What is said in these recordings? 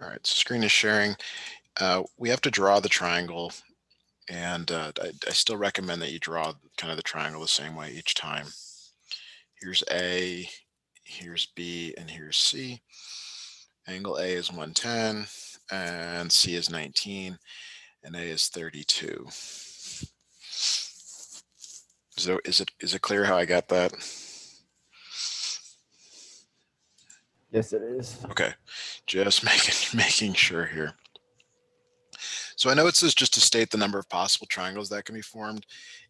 All right, so screen is sharing. We have to draw the triangle, and I still recommend that you draw kind of the triangle the same way each time. Here's A, here's B, and here's C. Angle A is 110, and C is 19, and A is 32. So is it clear how I got that? Yes, it is. Okay, just making sure here. So I know it says just to state the number of possible triangles that can be formed.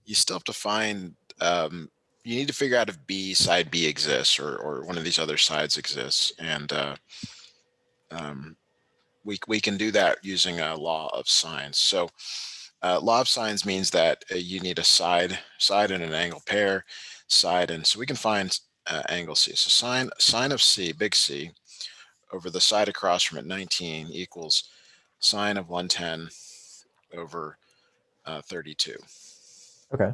You still have to find, you need to figure out if side B exists, or one of these other sides exists. And we can do that using a law of sines. So law of sines means that you need a side and an angle pair, and so we can find angle C. So sine of C, big C, over the side across from it, 19, equals sine of 110 over 32. Okay.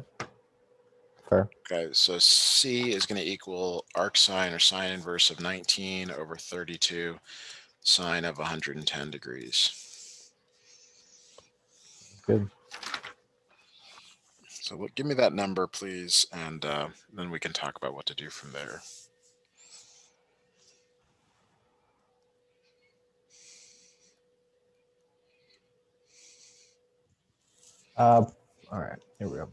Fair. Okay, so C is going to equal arc sine or sine inverse of 19 over 32, sine of 110 degrees. Good. So give me that number, please, and then we can talk about what to do from there. All right. Here we go.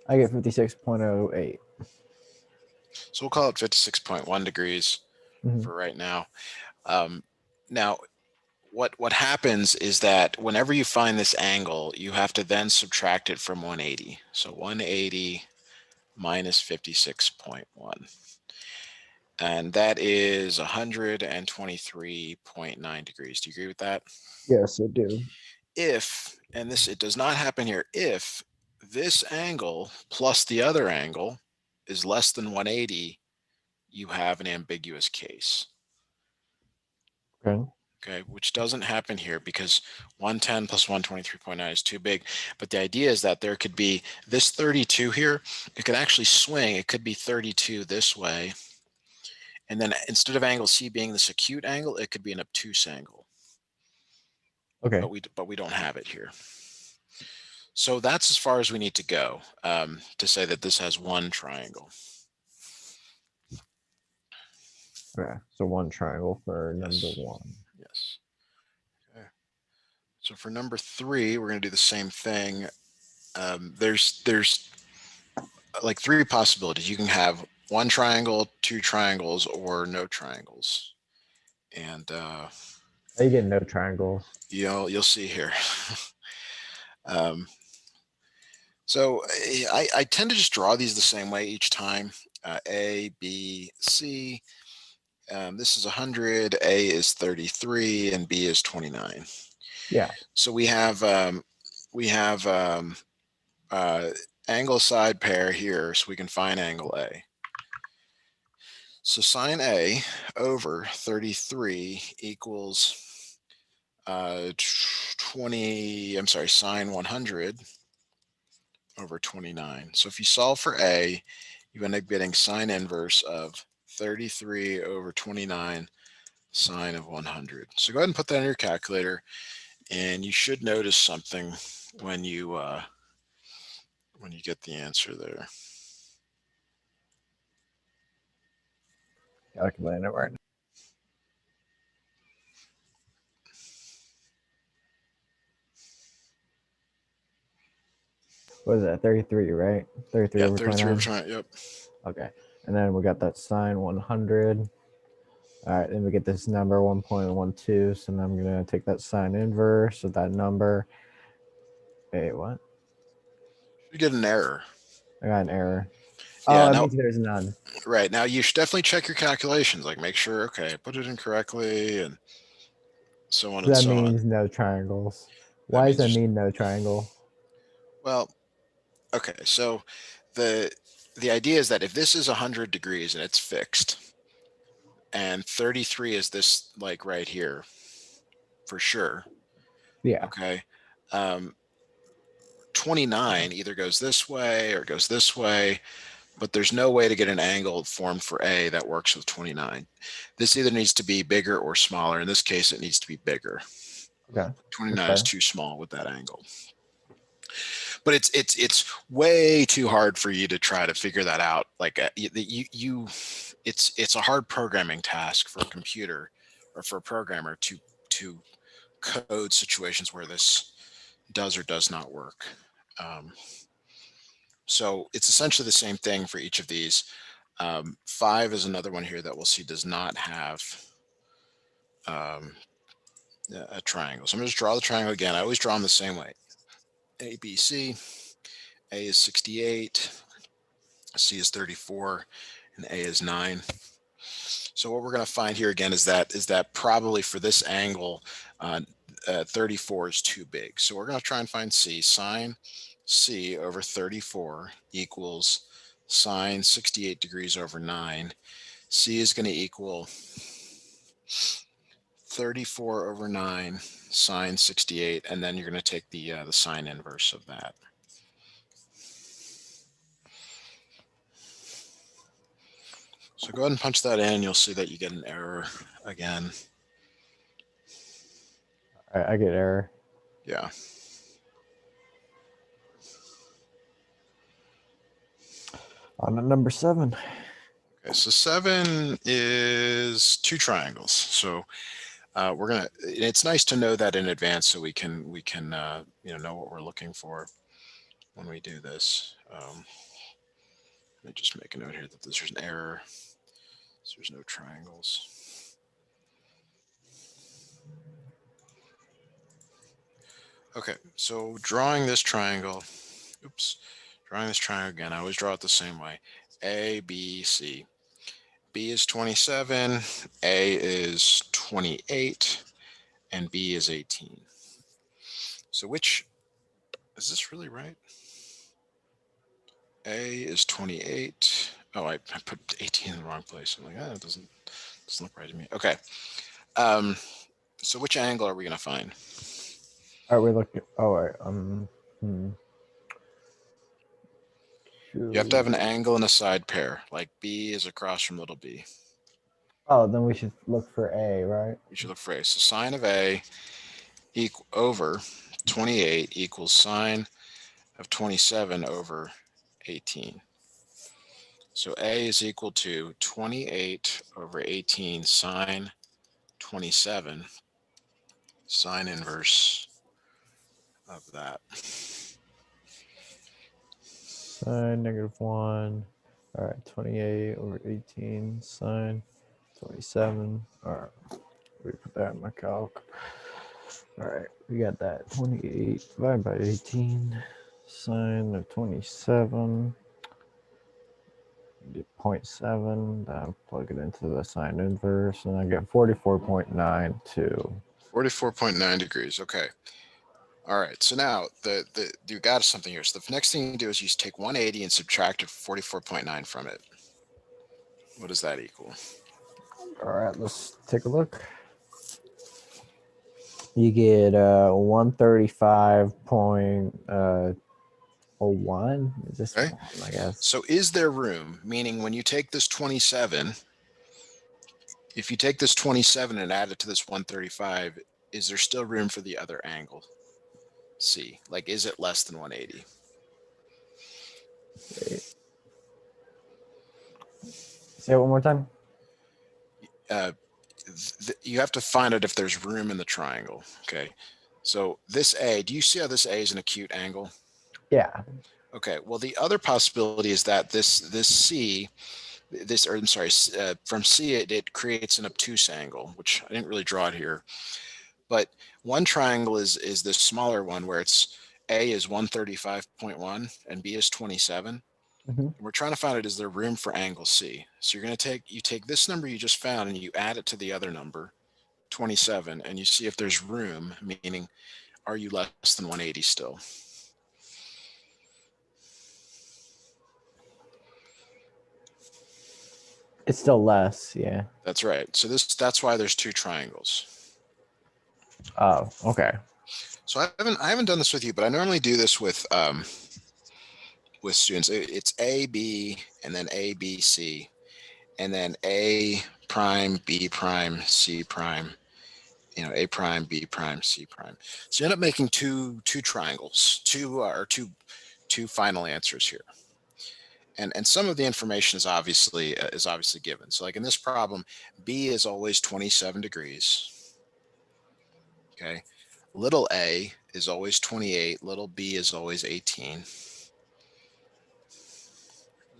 I get 56.08. So we'll call it 56.1 degrees for right now. Now, what happens is that whenever you find this angle, you have to then subtract it from 180. So 180 minus 56.1. And that is 123.9 degrees. Do you agree with that? Yes, I do. If, and this, it does not happen here, if this angle plus the other angle is less than 180, you have an ambiguous case. Okay. Okay, which doesn't happen here because 110 plus 123.9 is too big. But the idea is that there could be this 32 here, it could actually swing. It could be 32 this way. And then instead of angle C being this acute angle, it could be an obtuse angle. Okay. But we don't have it here. So that's as far as we need to go to say that this has one triangle. Okay. So one triangle for number Yes. one. Yes. Okay. So for number three, we're going to do the same thing. There's like three possibilities. You can have one triangle, two triangles, or no triangles. And You get no triangles. you'll see here. So I tend to just draw these the same way each time. A, B, C. This is 100, A is 33, and B is 29. Yeah. So we have angle side pair here, so we can find angle A. So sine A over 33 equals 20, sine 100 over 29. So if you solve for A, you end up getting sine inverse of 33 over 29 sine of 100. So go ahead and put that in your calculator, and you should notice something when you get the answer there. Calculating it right now. What is that? 33, right? 33 Yeah, over 33 over 29. 29. Yep. Okay. And then we got that sine 100. All right, then we get this number 1.12. So now I'm going to take that sine inverse of that number. Wait, what? You get an error. I got an error. Yeah. Oh, it Now, means there's none. right now, you should definitely check your calculations. Like, make sure, okay, put it in correctly, and so on and That so on. means no triangles. That Why does means that there's, mean no triangle? well, okay. So the the idea is that if this is 100 degrees and it's fixed, and 33 is this, like right here, for sure. Yeah. Okay. Um, 29 either goes this way or goes this way, but there's no way to get an angle formed for A that works with 29. This either needs to be bigger or smaller. In this case, it needs to be bigger. Okay. 29 is too small with that angle. But it's way too hard for you to try to figure that out. Like it's a hard programming task for a computer or for a programmer to code situations where this does or does not work. So it's essentially the same thing for each of these. 5 is another one here that we'll see does not have a triangle. So I'm going to draw the triangle again. I always draw them the same way. A, B, C. A is 68. C is 34. And A is 9. So what we're going to find here again is that probably for this angle, 34 is too big. So we're going to try and find C. Sine C over 34 equals sine 68 degrees over 9. C is going to equal 34 over 9 sine 68, and then you're going to take the sine inverse of that. So go ahead and punch that in. You'll see that you get an error again. All right, I get error. Yeah. On to number 7. Okay, so 7 is 2 triangles. So we're gonna. It's nice to know that in advance so we can know what we're looking for when we do this. Let me just make a note here that there's an error. So there's no triangles. Okay, so drawing this triangle. Oops. Drawing this triangle again. I always draw it the same way. A, B, C. B is 27, A is 28, and B is 18. So which, is this really right? A is 28. Oh, I put 18 in the wrong place. I'm like, it doesn't look right to me. Okay. So which angle are we going to find? All right, we look. Oh, all right. You have to have an angle and a side pair. Like B is across from little b. Oh, then we should look for A, right? We should look for A. So sine of A over 28 equals sine of 27 over 18. So A is equal to 28 over 18 sine 27, sine inverse of that. Sine -1. All right, 28 over 18 sine 27. All right, we put that in my calc. All right, we got that 28 divided by 18 sine of 27. Get 0.7. Then plug it into the sine inverse, and I get 44.92. 44.9 degrees. Okay. All right. So now you got something here. So the next thing you do is you take 180 and subtract 44.9 from it. What does that equal? All right, let's take a look. You get 135.01. Is this Okay. one, I guess? So is there room? Meaning when you take this 27, if you take this 27 and add it to this 135, is there still room for the other angle? C. Like, is it less than 180? Wait. Say it one more time. You have to find out if there's room in the triangle. Okay. So this A, do you see how this A is an acute angle? Yeah. Okay. Well, the other possibility is that this C, from C it creates an obtuse angle, which I didn't really draw it here. But one triangle is this smaller one where it's A is 135.1 and B is 27. Mm-hmm. And we're trying to find out, is there room for angle C? So you're going to take this number you just found and you add it to the other number, 27, and you see if there's room, meaning are you less than 180 still? It's still less, yeah. That's right. So that's why there's 2 triangles. Oh, okay. So I haven't done this with you, but I normally do this with with students. It's A, B, and then A, B, C, and then A prime, B prime, C prime, A prime, B prime, C prime. So you end up making two triangles, two final answers here. And some of the information is obviously given. So like in this problem, B is always 27 degrees. Okay. Little a is always 28, little b is always 18.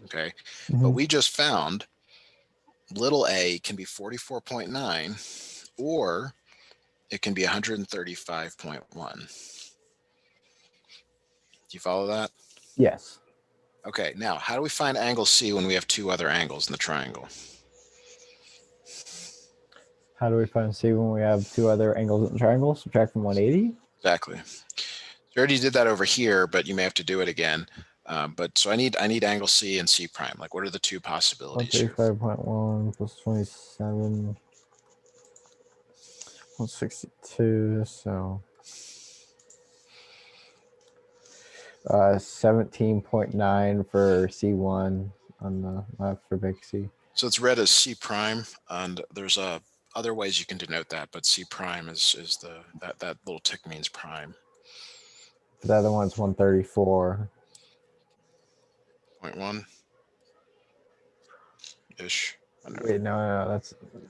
Okay. But we just found little a can be 44.9 or it can be 135.1. Do you follow that? Yes. Okay, now how do we find angle C when we have two other angles in the triangle? How do we find C when we have two other angles in the triangle? Subtract from 180? Exactly. You already did that over here, but you may have to do it again. But so I need angle C and C prime. Like, what are the two possibilities here? 135.1 plus 27. 162. So 17.9 for C1 on the left for big C. So it's read as C prime, and there's other ways you can denote that, but C prime is that little tick means prime. The other one's 134. 0.1 ish. Wait, no,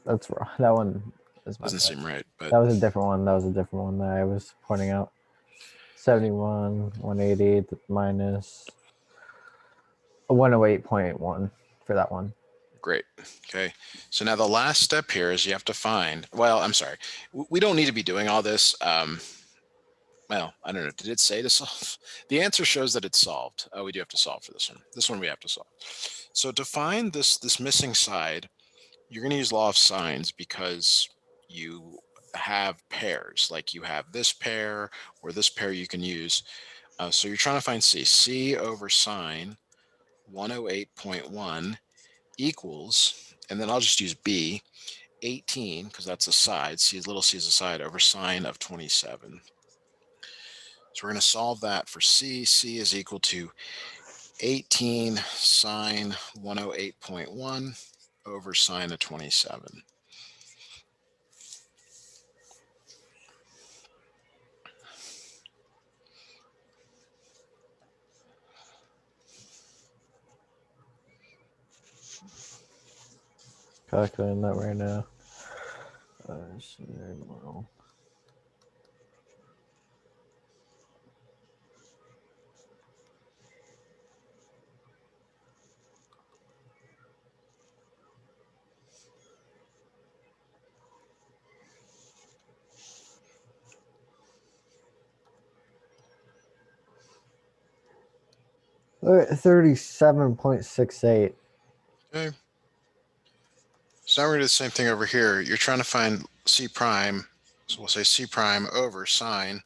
that's wrong. That one is my Doesn't bad. seem right, but That was a different one. That was a different one that I was pointing out. 71, 180 minus 108.1 for that one. great. Okay. So now the last step here is you have to find, well, I'm sorry. We don't need to be doing all this. Well, I don't know. Did it say to solve? The answer shows that it's solved. Oh, we do have to solve for this one. This one we have to solve. So to find this missing side, you're going to use law of sines because you have pairs. Like you have this pair or this pair you can use. So you're trying to find C. C over sine 108.1 equals, and then I'll just use B, 18, because that's a side. C, little c is a side over sine of 27. So we're going to solve that for C. C is equal to 18 sine 108.1 over sine of 27. Calculating that right now. 37.68. Okay. So now we're going to do the same thing over here. You're trying to find C prime. So we'll say C prime over sine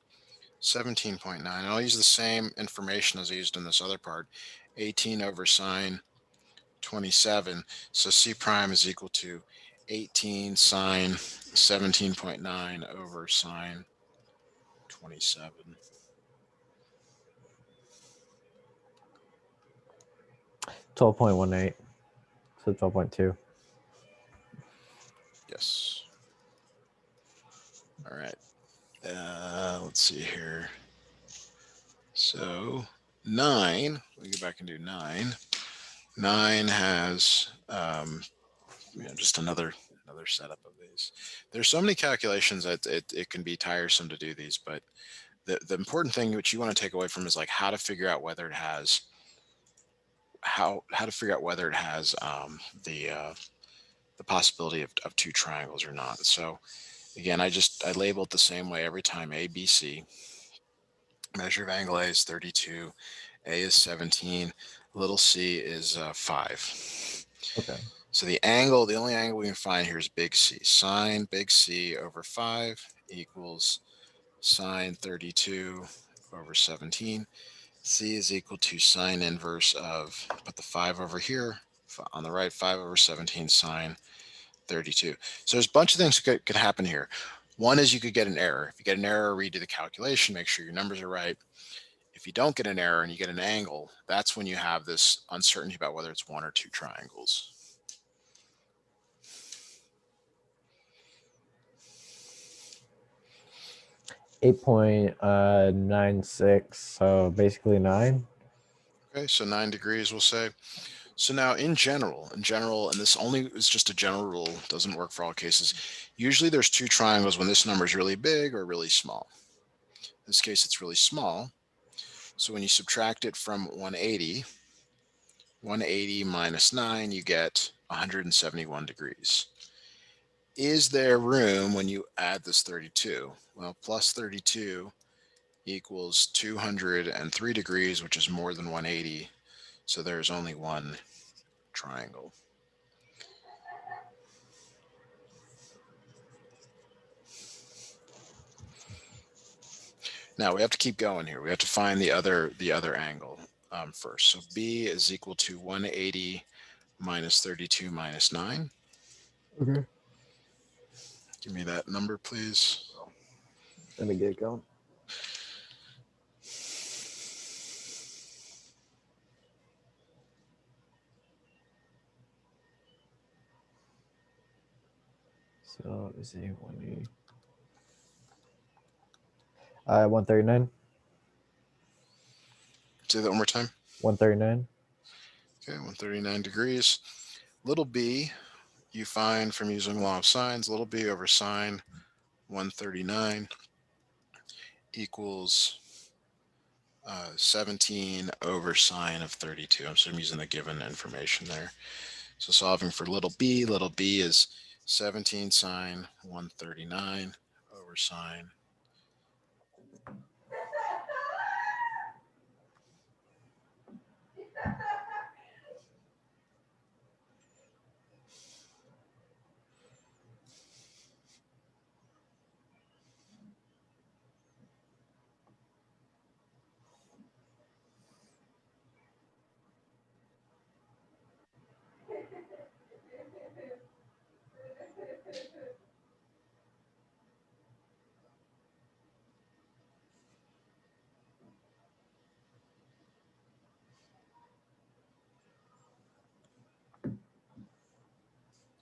17.9. And I'll use the same information as I used in this other part. 18 over sine 27. So C prime is equal to 18 sine 17.9 over sine 27. 12.18. So 12.2. Yes. All right. Let's see here. So 9, we go back and do 9. 9 has just another setup of these. There's so many calculations that it can be tiresome to do these, but the important thing which you want to take away from is like how to figure out whether it has the possibility of two triangles or not. So again, I label it the same way every time. A, B, C. Measure of angle A is 32. A is 17. Little c is 5. Okay. So the only angle we can find here is big C. Sine big C over 5 equals sine 32 over 17. C is equal to sine inverse of, put the 5 over here, on the right, 5 over 17 sine 32. So there's a bunch of things that could happen here. One is you could get an error. If you get an error, redo the calculation, make sure your numbers are right. If you don't get an error and you get an angle, that's when you have this uncertainty about whether it's one or two triangles. 8.96, so basically 9. Okay, so 9 degrees, we'll say. So now in general, and this only is just a general rule, doesn't work for all cases. Usually there's two triangles when this number is really big or really small. In this case, it's really small. So when you subtract it from 180, 180 minus 9, you get 171 degrees. Is there room when you add this 32? Well, plus 32 equals 203 degrees, which is more than 180. So there's only one triangle. Now we have to keep going here. We have to find the other angle first. So B is equal to 180 minus 32 minus 9. Okay. Give me that number, please. Let me get it going. So let me see. 139. Say that one more time. 139. Okay, 139 degrees. Little b, you find from using law of sines, little b over sine 139 equals 17 over sine of 32. So I'm using the given information there. So solving for little b is 17 sine 139 over sine.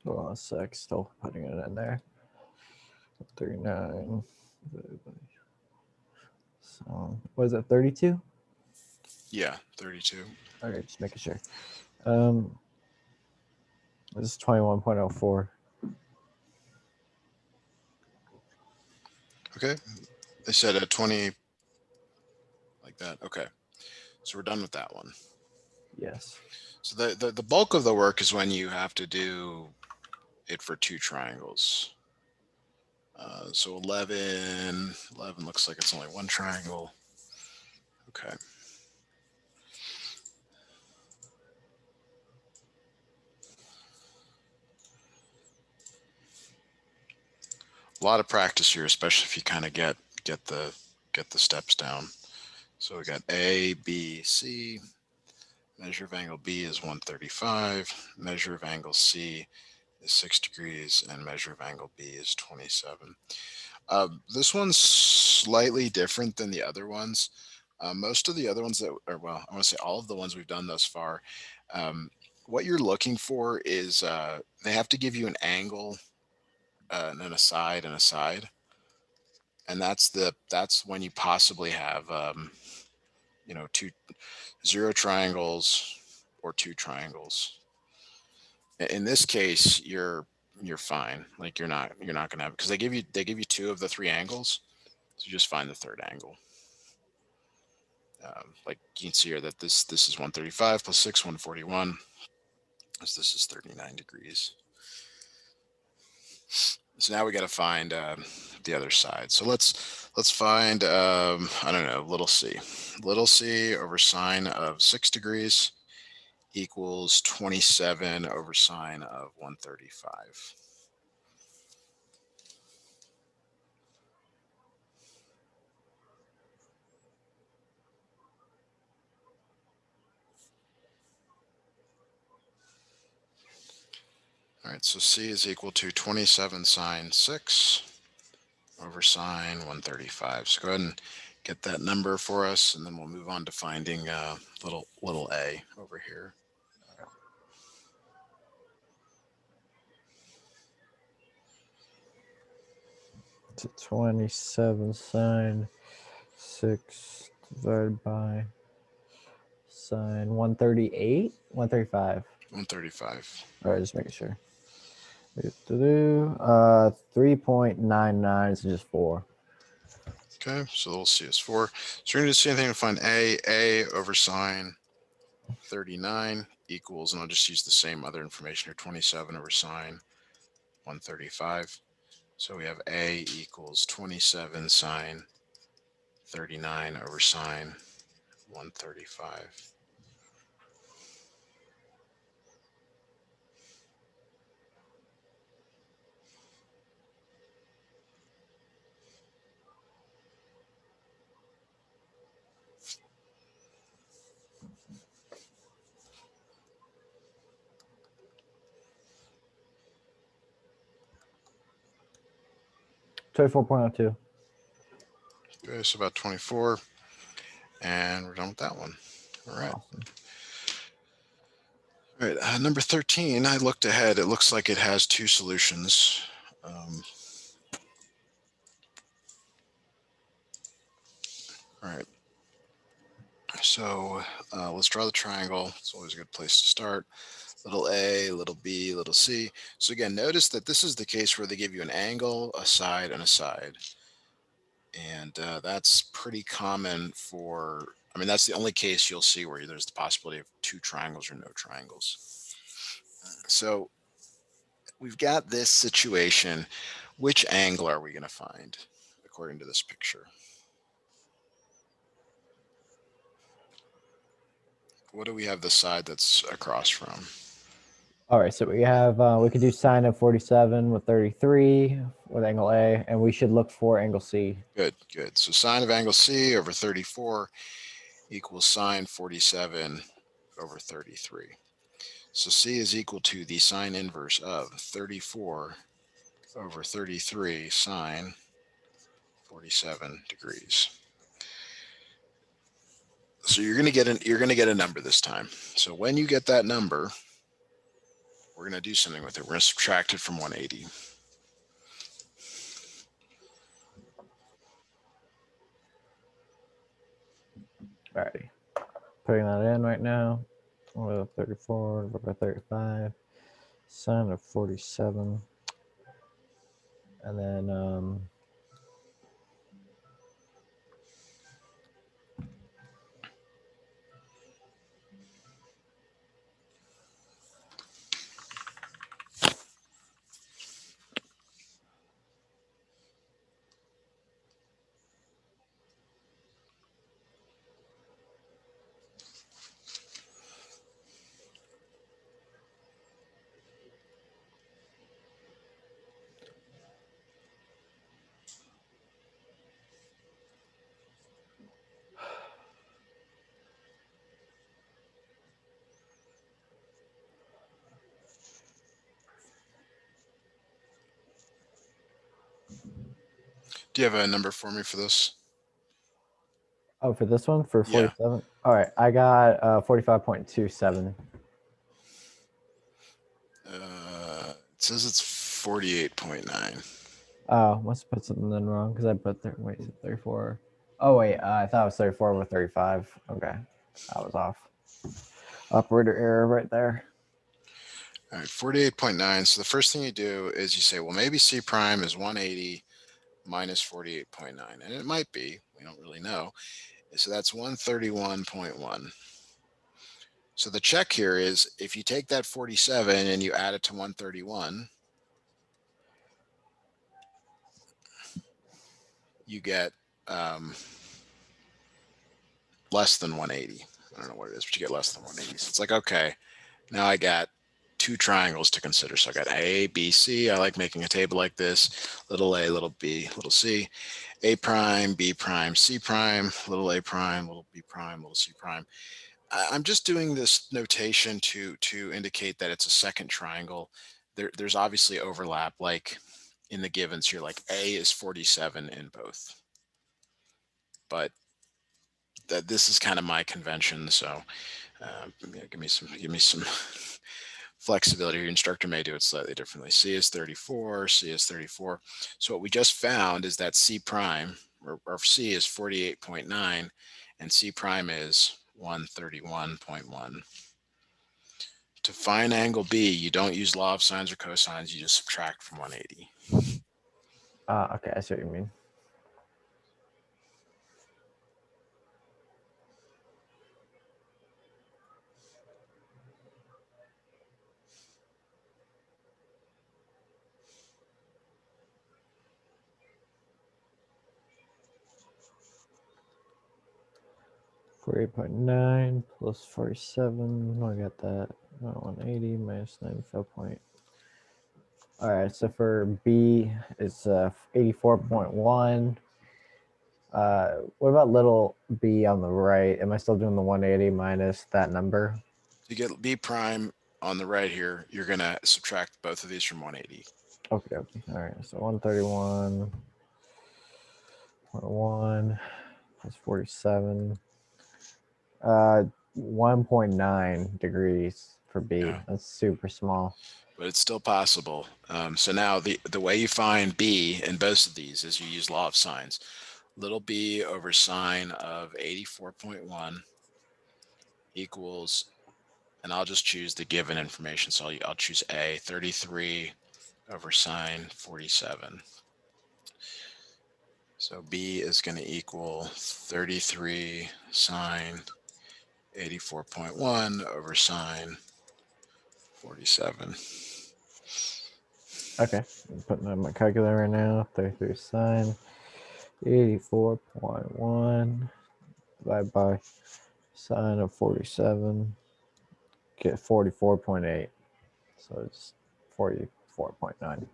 Hold on a sec. Still putting it in there. 39. So what is it? 32? Yeah, 32. Okay, just making sure. This is 21.04. Okay. They said at 20 like that. Okay. So we're done with that one. Yes. So the bulk of the work is when you have to do it for two triangles. So 11 looks like it's only one triangle. Okay. A lot of practice here, especially if you kind of get the steps down. So we got A, B, C. Measure of angle B is 135. Measure of angle C is 6 degrees, and measure of angle B is 27. This one's slightly different than the other ones. Most of the other ones that are, well, I want to say all of the ones we've done thus far, what you're looking for is they have to give you an angle and then a side and a side. And that's when you possibly have, two zero triangles or two triangles. In this case, you're fine. Like you're not gonna have, because they give you two of the three angles, so you just find the third angle. Like you can see here that this is 135 plus 6, 141. So this is 39 degrees. So now we got to find the other side. So let's find I don't know, little c. Little c over sine of 6 degrees equals 27 over sine of 135. All right, so C is equal to 27 sine 6 over sine 135. So go ahead and get that number for us, and then we'll move on to finding little a over here. To 27 sine 6 divided by sine 138, 135. 135. All right, just making sure. 3.99 is just 4. Okay, so we'll see is 4. So we're going to do the same thing to find a over sine 39 equals, and I'll just use the same other information here, 27 over sine 135. So we have a equals 27 sine 39 over sine 135. 24.02. Okay, so about 24, and we're done with that one. All right. Awesome. All right, number 13, I looked ahead. It looks like it has 2 solutions. All right. So let's draw the triangle. It's always a good place to start. Little a, little b, little c. So again, notice that this is the case where they give you an angle, a side, and a side. And that's pretty common for, I mean, that's the only case you'll see where there's the possibility of 2 triangles or no triangles. So we've got this situation. Which angle are we going to find according to this picture? What do we have the side that's across from? All right, so we have, we could do sine of 47 with 33 with angle A, and we should look for angle C. Good, good. So sine of angle C over 34 equals sine 47 over 33. So C is equal to the sine inverse of 34 over 33 sine 47 degrees. So you're going to get a number this time. So when you get that number, we're going to do something with it. We're going to subtract it from 180. All righty. Putting that in right now. 34 divided by 35. Sine of 47. And then Do you have a number for me for this? oh, for this one, for Yeah. 47. All right, I got 45.27. It says it's 48.9. Oh, must have put something in wrong because I put 34. Oh wait, I thought it was 34 with 35. Okay, I was off. Operator error right there. All right, 48.9. So the first thing you do is you say, well, maybe C prime is 180 minus 48.9. And it might be. We don't really know. So that's 131.1. So the check here is if you take that 47 and you add it to 131, you get less than 180. I don't know what it is, but you get less than 180. So it's like, okay, now I got 2 triangles to consider. So I got A, B, C. I like making a table like this. Little a, little b, little c. A prime, B prime, C prime, little a prime, little b prime, little c prime. I'm just doing this notation to indicate that it's a second triangle. There's obviously overlap, like in the givens here, like A is 47 in both. but this is kind of my convention. So yeah, give me some flexibility. Your instructor may do it slightly differently. C is 34, C is 34. So what we just found is that C prime, or C is 48.9, and C prime is 131.1. To find angle B, you don't use law of sines or cosines, you just subtract from 180. Okay, I see what you mean. $48.9 plus 47. I got that. 180 minus 95. All right, so for B, it's 84.1. What about little b on the right? Am I still doing the 180 minus that number? To get B prime on the right here, you're going to subtract both of these from 180. Okay. All right, so 131.1 plus 47. 1.9 degrees for B. Yeah. That's super small. But it's still possible. So now the way you find B in both of these is you use law of sines. Little b over sine of 84.1 equals, and I'll just choose the given information. So I'll choose A, 33 over sine 47. So B is going to equal 33 sine 84.1 over sine 47. Okay, I'm putting on my calculator right now. 33 sine 84.1 divided by sine of 47. Get 44.8. So it's 44.9.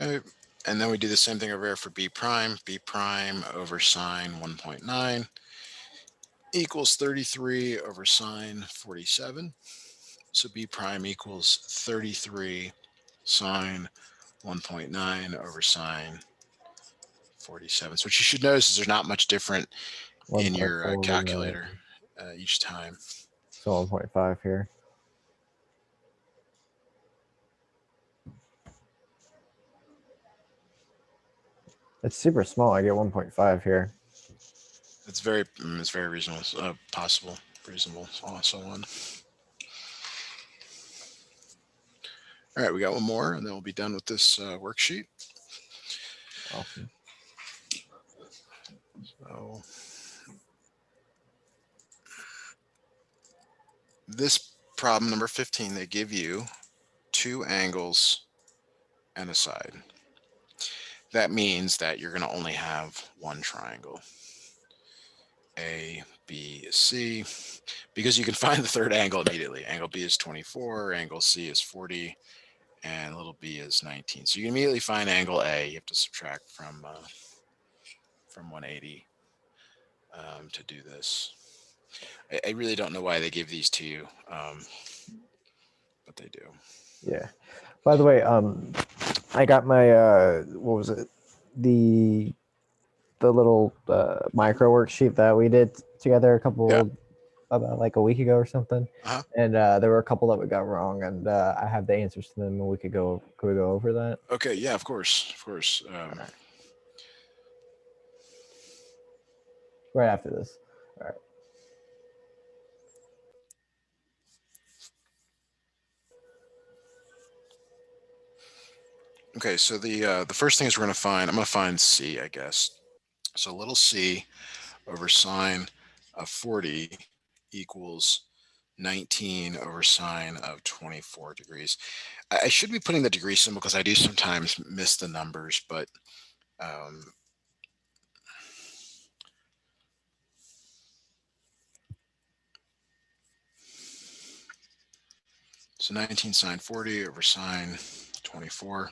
Okay. And then we do the same thing over here for B prime. B prime over sine 1.9 equals 33 over sine 47. So B prime equals 33 sine 1.9 over sine 47. So what you should notice is there's not much different in your 1.4 calculator each time. So 1.5 here. It's super small. I get 1.5 here. It's very reasonable, possible, reasonable, so on. All right, we got one more, and then we'll be done with this worksheet. Awesome. So this problem number 15, they give you two angles and a side. That means that you're going to only have one triangle, A, B, C, because you can find the third angle immediately. Angle B is 24, angle C is 40, and little b is 19. So you can immediately find angle A. You have to subtract from 180 to do this. I really don't know why they give these to you, but they do. Yeah. By the way, I got my what was it? The little micro worksheet that we did together Yeah. about like a week ago or something. Uh-huh. And there were a couple that we got wrong, and I have the answers to them, and we could go over that. Okay. Yeah. Of course. Of course. Right. Right after this. All right. Okay. So the first thing is we're going to find. I'm going to find C, I guess. So little c over sine of 40 equals 19 over sine of 24 degrees. I should be putting the degree symbol because I do sometimes miss the numbers, but so 19 sine 40 over sine 24.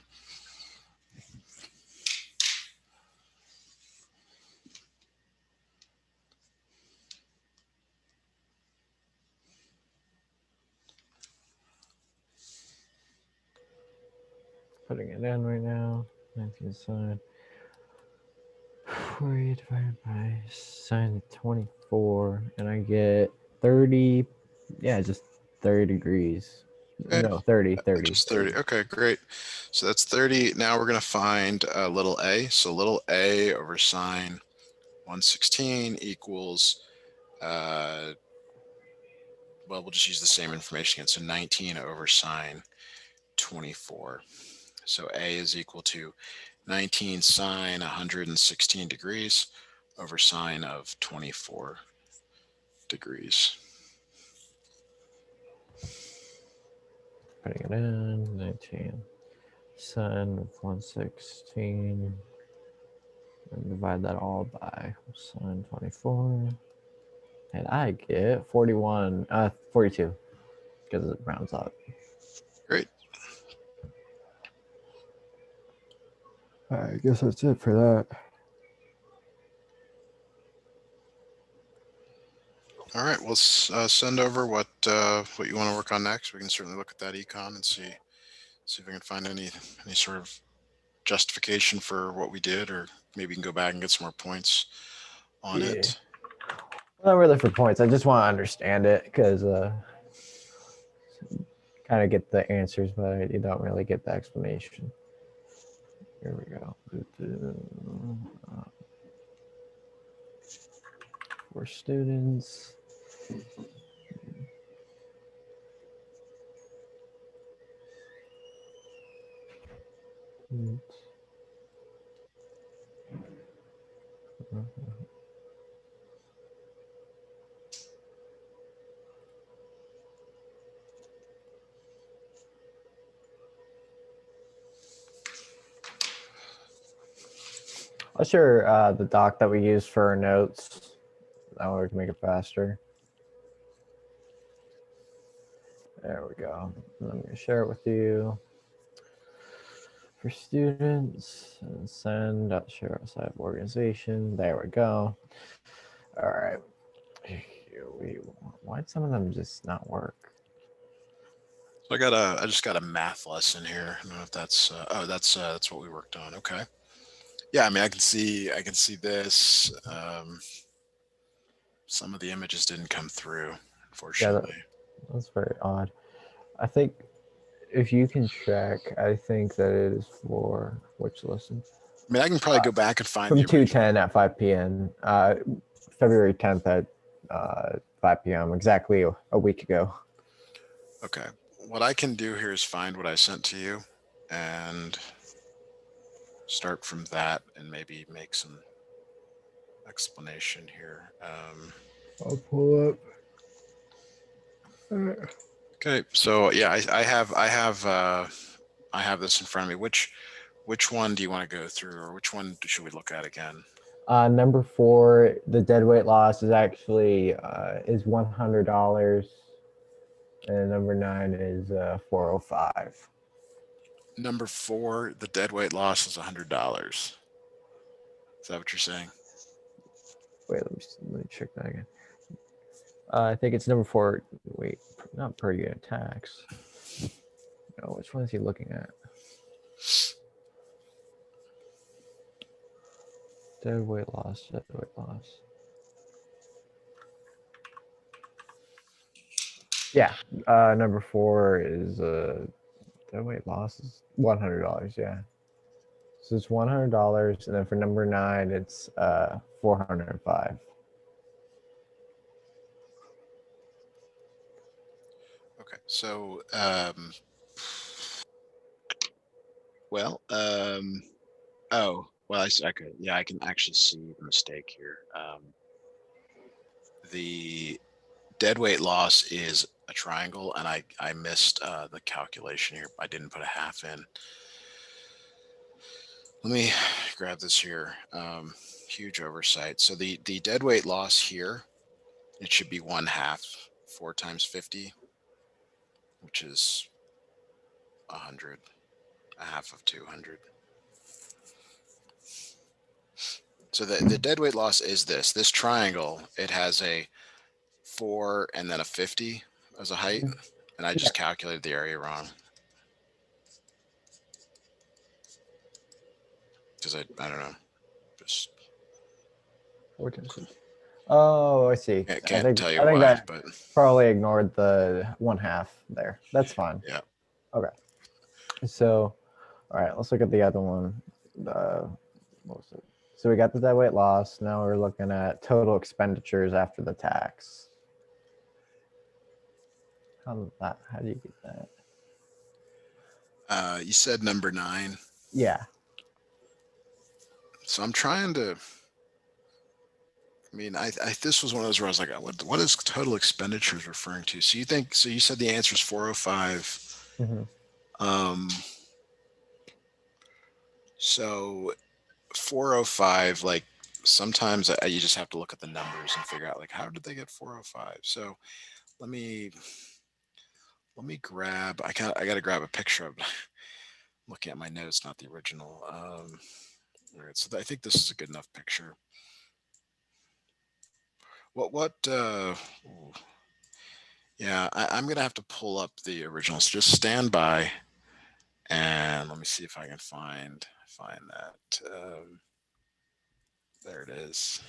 Putting it in right now. 19 sine. 40 divided by sine 24, and I get 30. Yeah, just 30 degrees. Okay, No, 30, 30, just 30. 30. Okay, great. So that's 30. Now we're going to find little a. So little a over sine 116 equals, well, we'll just use the same information again. So 19 over sine 24. So a is equal to 19 sine 116 degrees over sine of 24 degrees. Putting it in, 19 sine of 116, and divide that all by sine 24. And I get 42, because it rounds up. Great. I guess that's it for that. All right, we'll send over what you want to work on next. We can certainly look at that econ and see if we can find any sort of justification for what we did, or maybe we can go back and get some more points on it. Not really for points. I just want to understand it, because kind of get the answers, but you don't really get the explanation. Here we go. For students. I'll share the doc that we use for our notes. That way we can make it faster. There we go. Let me share it with you. For students, and send out share outside of organization. There we go. All right. Why'd some of them just not work? So I just got a math lesson here. I don't know if that's that's what we worked on. Okay. Yeah, I mean I can see this. Some of the images didn't come through, Yeah, unfortunately. that's very odd. I think if you can check, I think that it is for which lesson? I mean I can probably go back and find From the original. 2:10 at 5 p.m. February 10th at 5 p.m. Exactly a week ago. Okay. What I can do here is find what I sent to you and start from that and maybe make some explanation here. I'll pull up. Okay, so yeah, I have this in front of me. Which one do you want to go through, or which one should we look at again? Number 4, the deadweight loss is actually is $100, and number 9 is 405. Number 4, the deadweight loss is $100. Is that what you're saying? Wait, let me check that again. I think it's number 4. Wait, not per unit tax. No, which one is he looking at? Deadweight loss, deadweight loss. Yeah, number 4 is deadweight loss is $100. Yeah, so it's $100, and then for number 9, it's 405. Okay, so well, oh, well, I could, yeah, I can actually see the mistake here. The deadweight loss is a triangle, and I missed the calculation here. I didn't put a half in. Let me grab this here. Huge oversight. So the deadweight loss here, it should be 1/2. 4 times 50, which is 100, a half of 200. So the deadweight loss is this triangle. It has a 4 and then a 50 as a height, and I just calculated the area wrong because I don't know, just 4 times 15. Oh, I see. Can't tell you I think why, that but probably ignored the 1/2 there. That's fine. yeah. Okay. So, all right, let's look at the other one. The what was it? So we got the deadweight loss. Now we're looking at total expenditures after the tax. How do you get that? You said number 9. Yeah. So I'm trying to. I mean, this was one of those where I was like, what is total expenditures referring to? So you think so? You said the answer is 405. Mm-hmm. Um, so 405, like sometimes you just have to look at the numbers and figure out like how did they get 405. So let me grab. I got to grab a picture of. Looking at my notes, not the original. All right, so I think this is a good enough picture. What ooh, yeah, I'm gonna have to pull up the original. So just stand by and let me see if I can find that. There it is.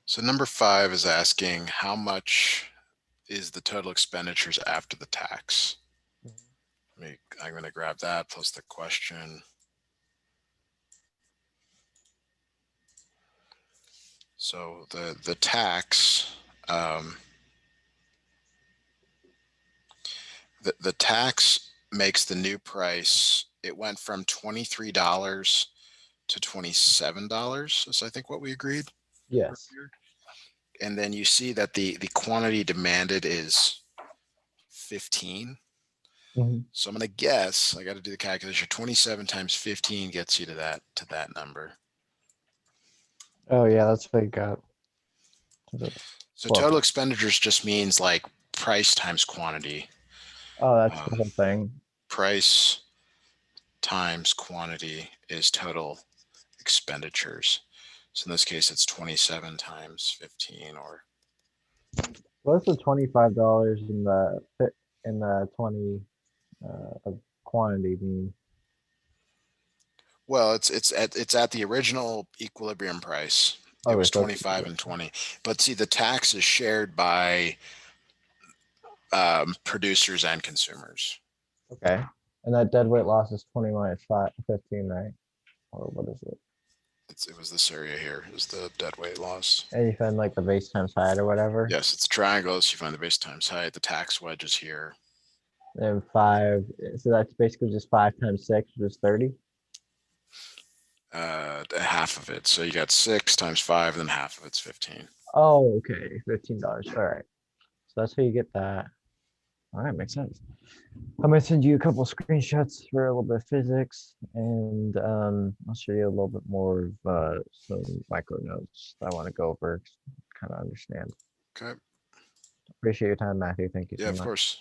So number 5 is asking how much is the total expenditures after the tax. I'm going to grab that plus the question. So the tax, the tax makes the new price. It went from $23 to $27. Is I think what we agreed. Yes. And then you see that the quantity demanded is 15. Mm-hmm. So I'm gonna guess. I got to do the calculation. 27 times 15 gets you to that number. Oh yeah, that's what I got. So Well, total expenditures just means like price times quantity. oh, that's the Um, whole thing. price times quantity is total expenditures. So in this case, it's 27 times 15, or What's the $25 in the 20 of quantity mean? well, it's at the original equilibrium price. It Okay, was so it's 25 and 20. But see, the tax is shared by producers and consumers. okay. And that deadweight loss is 20 minus 15, right? Or what is it? It was this area here. Is the dead weight loss. And you find like the base times height or whatever. Yes, it's triangles. You find the base times height. The tax wedge is here. And 5, so that's basically just 5 times 6, which is 30. Half of it. So you got 6 times 5, and then half of it's 15. Oh, okay. $15. All right. So that's how you get that. All right, makes sense. I'm gonna send you a couple screenshots for a little bit of physics, and I'll show you a little bit more of some micro notes I want to go over, kind of understand. Okay. Appreciate your time, Matthew. Thank you Yeah, so of much. course.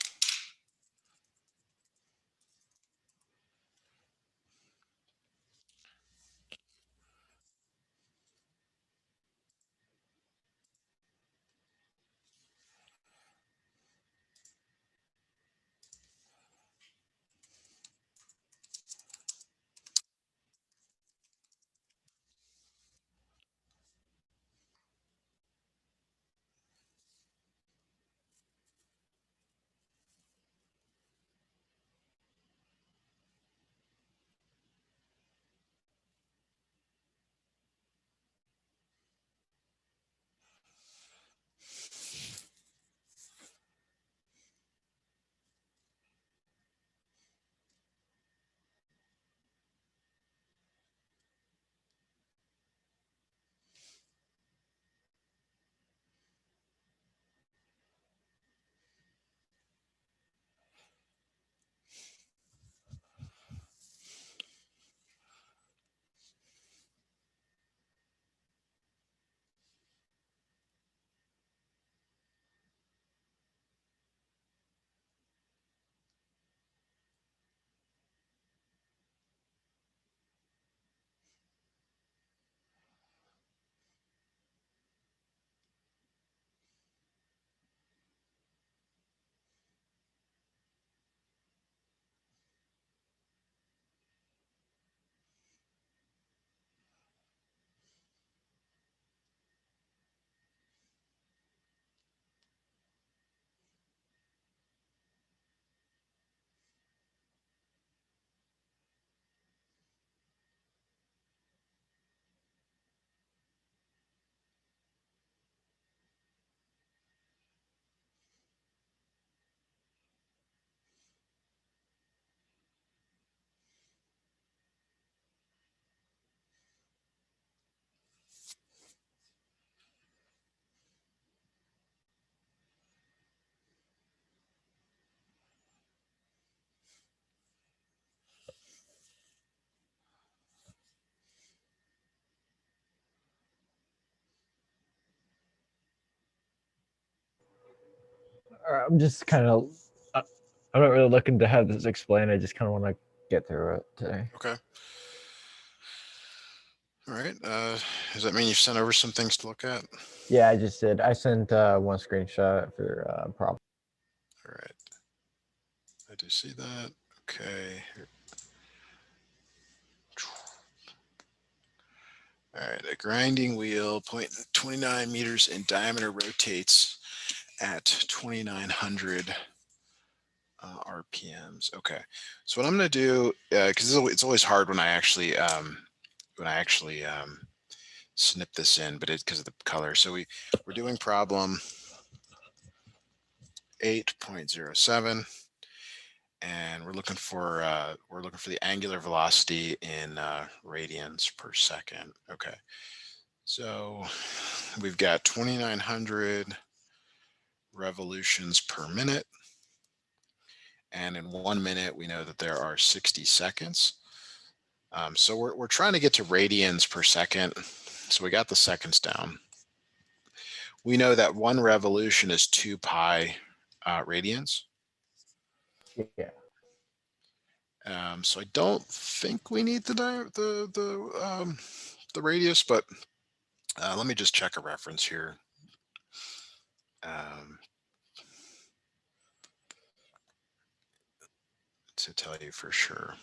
I'm just kind of. I'm not really looking to have this explained. I just kind of want to get through it today. Okay. All right. Does that mean you've sent over some things to look at? Yeah, I just did. I sent one screenshot for problem. All right. I do see that. Okay. All right. A grinding wheel, 0.29 meters in diameter, rotates at 2,900 RPMs. Okay. So what I'm going to do, because it's always hard when I actually snip this in, but it's because of the color. So we're doing problem 8.07, and we're looking for the angular velocity in radians per second. Okay. So we've got 2,900 revolutions per minute. And in 1 minute, we know that there are 60 seconds. So we're trying to get to radians per second. So we got the seconds down. We know that one revolution is 2 pi radians. Yeah. So I don't think we need the radius, but let me just check a reference here. Um, to tell you for sure.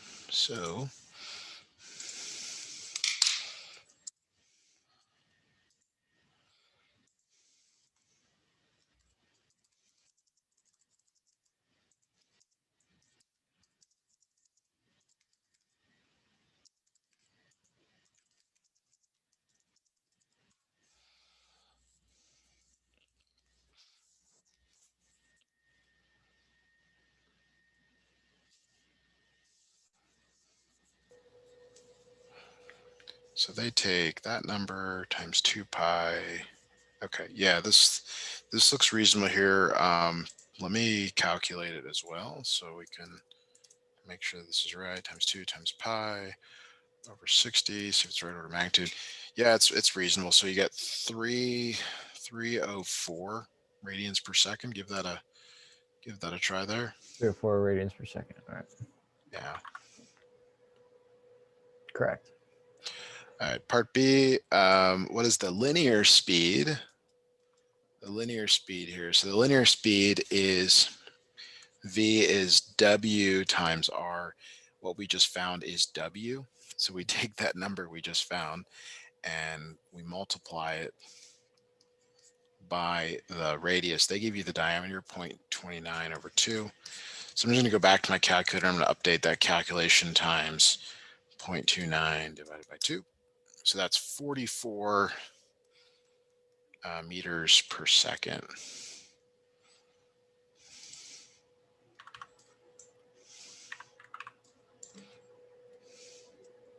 So they take that number times 2 pi. Okay, yeah, this looks reasonable here. Let me calculate it as well so we can make sure this is right. Times 2 times pi over 60. See if it's right order of magnitude. Yeah, it's reasonable. So you get 304 radians per second. Give that a try there. 3 or 4 radians per second. All right. Yeah. Correct. All right. Part B. What is the linear speed? The linear speed here. So the linear speed is V is W times R. What we just found is W. So we take that number we just found and we multiply it by the radius. They give you the diameter, 0.29 over 2. So I'm just going to go back to my calculator. I'm going to update that calculation times 0.29 divided by 2. So that's 44 meters per second.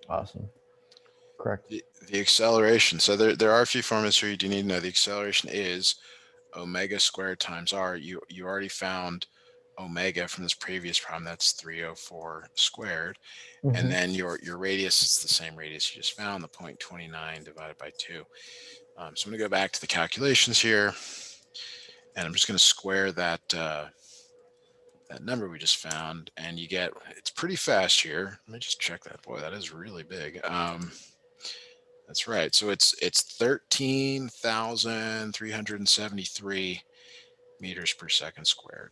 Awesome. Correct. The acceleration. So there are a few formulas here you do need to know. The acceleration is omega squared times r. You already found omega from this previous problem. That's 304 squared. Mm-hmm. And then your radius is the same radius you just found, the 0.29 divided by 2. So I'm going to go back to the calculations here, and I'm just going to square that that number we just found, and you get, it's pretty fast here. Let me just check that. Boy, that is really big. That's right. So it's 13,373 meters per second squared.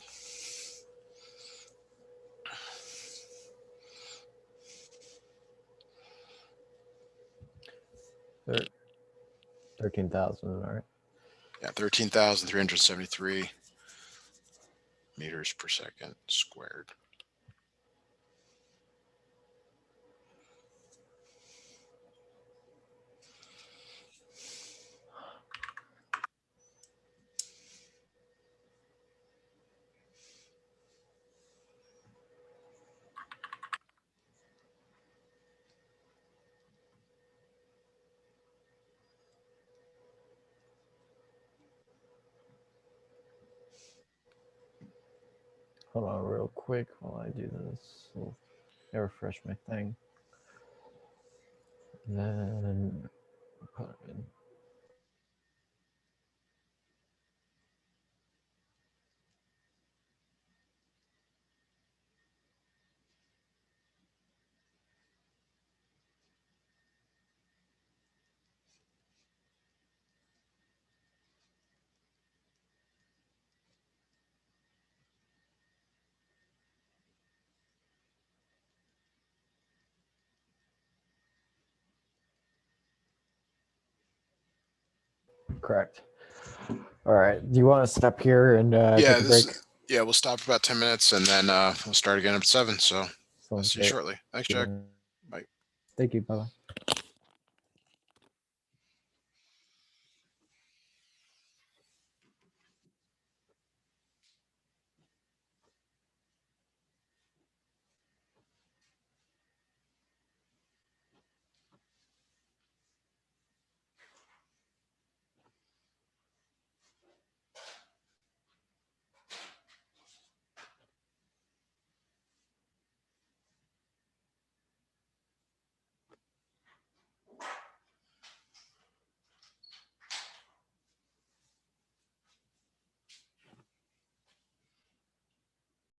Thir- 13,000. All right. Yeah, 13,373 meters per second squared. Hold on real quick while I do this. I'll refresh my thing. And then put it in. Correct. All right. Do you want to stop here and Yeah, take a break? yeah, we'll stop for about 10 minutes and then we'll start again at 7. So I'll Sounds see you great. shortly. Thanks, See you Jack. then. Bye. Thank you. Bye bye.